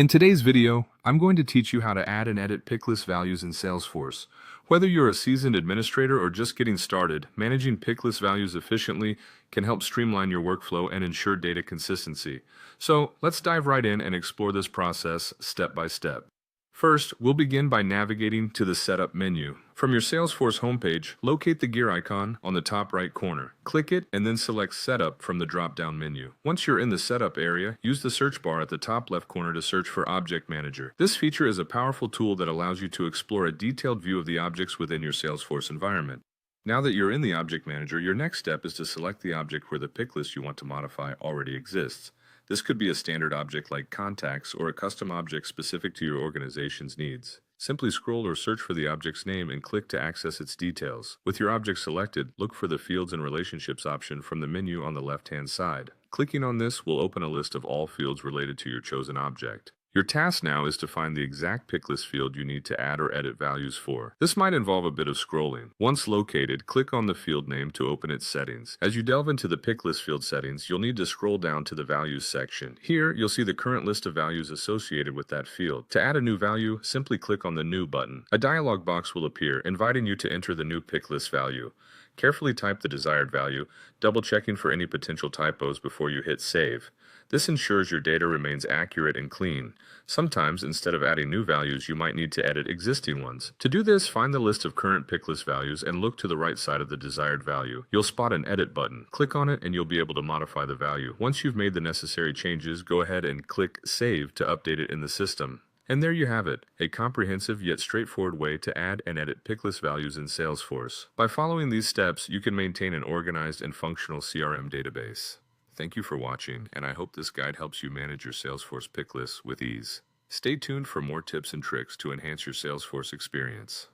In today's video, I'm going to teach you how to add and edit Picklist values in Salesforce. Whether you're a seasoned administrator or just getting started, managing Picklist values efficiently can help streamline your workflow and ensure data consistency. So let's dive right in and explore this process step by step. First, we'll begin by navigating to the Setup menu. From your Salesforce homepage, locate the gear icon on the top right corner. Click it and then select Setup from the drop-down menu. Once you're in the Setup area, use the search bar at the top left corner to search for Object Manager. This feature is a powerful tool that allows you to explore a detailed view of the objects within your Salesforce environment. Now that you're in the Object Manager, your next step is to select the object where the pick list you want to modify already exists. This could be a standard object like contacts or a custom object specific to your organization's needs. Simply scroll or search for the object's name and click to access its details. With your object selected, look for the Fields and Relationships option from the menu on the left-hand side. Clicking on this will open a list of all fields related to your chosen object. Your task now is to find the exact picklist field you need to add or edit values for. This might involve a bit of scrolling. Once located, click on the field name to open its settings. As you delve into the picklist field settings, you'll need to scroll down to the Values section. Here, you'll see the current list of values associated with that field. To add a new value, simply click on the New button. A dialog box will appear, inviting you to enter the new picklist value. Carefully type the desired value, double-checking for any potential typos before you hit Save. This ensures your data remains accurate and clean. Sometimes, instead of adding new values, you might need to edit existing ones. To do this, find the list of current picklist values and look to the right side of the desired value. You'll spot an Edit button. Click on it and you'll be able to modify the value. Once you've made the necessary changes, go ahead and click Save to update it in the system. And there you have it, a comprehensive yet straightforward way to add and edit picklist values in Salesforce. By following these steps, you can maintain an organized and functional CRM database. Thank you for watching, and I hope this guide helps you manage your Salesforce picklists with ease. Stay tuned for more tips and tricks to enhance your Salesforce experience.